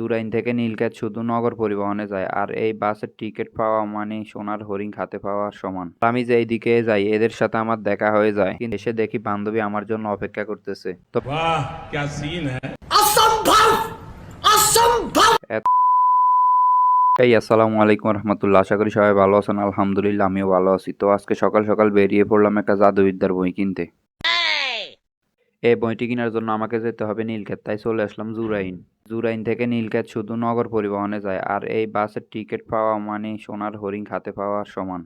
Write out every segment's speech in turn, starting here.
জুরাইন থেকে নীলক্ষেত শুধু নগর পরিবহনে যায়, আর এই বাসের টিকিট পাওয়া মানে সোনার হরিণ খাতে পাওয়ার সমান। আমি যে এইদিকে যাই এদের সাথে আমার দেখা হয়ে যায়, কিন্তু এসে দেখি বান্ধবী আমার জন্য অপেক্ষা করতেছে। তো वाह क्या सीन है। আসসালামু আলাইকুম রহমতুল্লাহ। আশা করি সবাই ভালো আছেন। আলহামদুলিল্লাহ আমিও ভালো আছি। তো আজকে সকাল সকাল বেরিয়ে পড়লাম একটা জাদুবিদ্যার বই কিনতে। এই বইটি কেনার জন্য আমাকে যেতে হবে নীলক্ষেত, তাই চলে আসলাম জুরাইন। জুরাইন থেকে নীলক্ষেত শুধু নগর পরিবহনে যায়, আর এই বাসের টিকিট পাওয়া মানে সোনার হরিণ খাতে পাওয়ার সমান।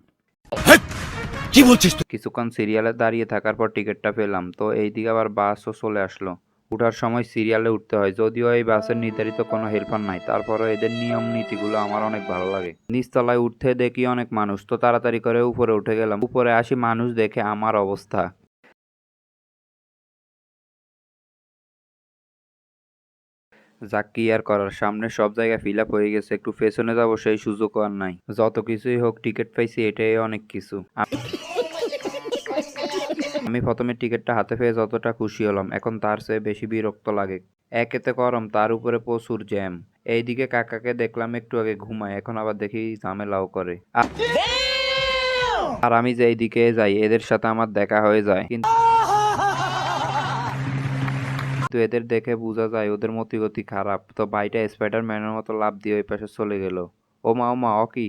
কি বলছিস তুই? কিছুক্ষণ সিরিয়ালে দাঁড়িয়ে থাকার পর টিকিটটা পেলাম। তো এইদিকে আবার বাসও চলে আসলো। উঠার সময় সিরিয়ালে উঠতে হয়, যদিও এই বাসের নির্ধারিত কোনো হেল্পার নাই, তারপরও এদের নিয়ম নীতিগুলো আমার অনেক ভালো লাগে। নিচতলায় উঠতে দেখি অনেক মানুষ, তো তাড়াতাড়ি করে উপরে উঠে গেলাম। উপরে আসি, মানুষ দেখে আমার অবস্থা। যাক, কি আর করার, সামনে সব জায়গায় ফিল আপ হয়ে গেছে, একটু পেছনে যাবো সেই সুযোগও আর নাই। যত কিছুই হোক টিকিট পাইছি, এটাই অনেক কিছু। আমি প্রথমে টিকিটটা হাতে পেয়ে যতটা খুশি হলাম, এখন তার চেয়ে বেশি বিরক্ত লাগে। একেতে গরম, তার উপরে প্রচুর জ্যাম। এইদিকে কাকাকে দেখলাম একটু আগে ঘুমায়, এখন আবার দেখি ঝামেলাও করে। আর আমি যে এইদিকে যাই এদের সাথে আমার দেখা হয়ে যায়, কিন্তু এদের দেখে বোঝা যায় ওদের মতিগতি খারাপ। তো বাইটা স্পাইডার-ম্যানের মতো লাফ দিয়ে ওই পাশে চলে গেল। ও মা ও কি!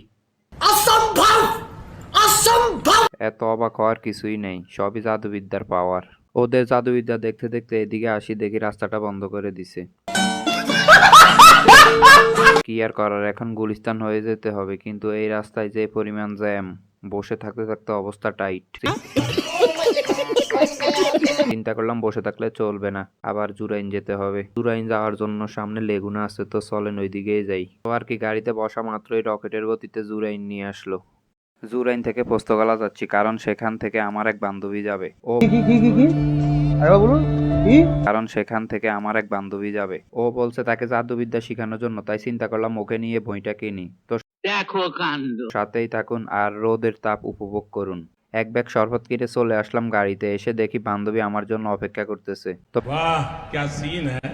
এত অবাক হওয়ার কিছুই নেই, সবই জাদুবিদ্যার পাওয়ার। ওদের জাদুবিদ্যা দেখতে দেখতে এদিকে আসি, দেখি রাস্তাটা বন্ধ করে দিছে। কি আর করার, এখন গুলিস্তান হয়ে যেতে হবে, কিন্তু এই রাস্তায় যে পরিমাণ জ্যাম, বসে থাকতে থাকতে অবস্থা টাইট। চিন্তা করলাম বসে থাকলে চলবে না, আবার জুরাইন যেতে হবে। জুরাইন যাওয়ার জন্য সামনে লেগুনা আছে, তো চলেন ওইদিকেই যাই। তো আর কি, গাড়িতে বসা মাত্রই রকেটের গতিতে জুরাইন নিয়ে আসলো। জুরাইন থেকে পোস্তগোলা যাচ্ছি, কারণ সেখান থেকে আমার এক বান্ধবী যাবে। ও বলছে তাকে জাদুবিদ্যা শেখানোর জন্য, তাই চিন্তা করলাম ওকে নিয়ে বইটা কিনি। তো দেখো কাণ্ড। সাথেই থাকুন আর রোদের তাপ উপভোগ করুন। এক ব্যাগ শরবত কিনে চলে আসলাম গাড়িতে, এসে দেখি বান্ধবী আমার জন্য অপেক্ষা করতেছে। তো वाह क्या सीन है।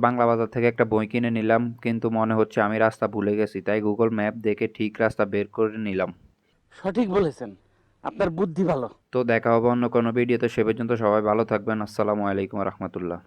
বাংলা বাজার থেকে একটা বই কিনে নিলাম, কিন্তু মনে হচ্ছে আমি রাস্তা ভুলে গেছি, তাই গুগল ম্যাপ দেখে ঠিক রাস্তা বের করে নিলাম। সঠিক বলেছেন, আপনার বুদ্ধি ভালো। তো দেখা হবে অন্য কোনো ভিডিওতে, সে পর্যন্ত সবাই ভালো থাকবেন। আসসালামু আলাইকুম রহমতুল্লাহ।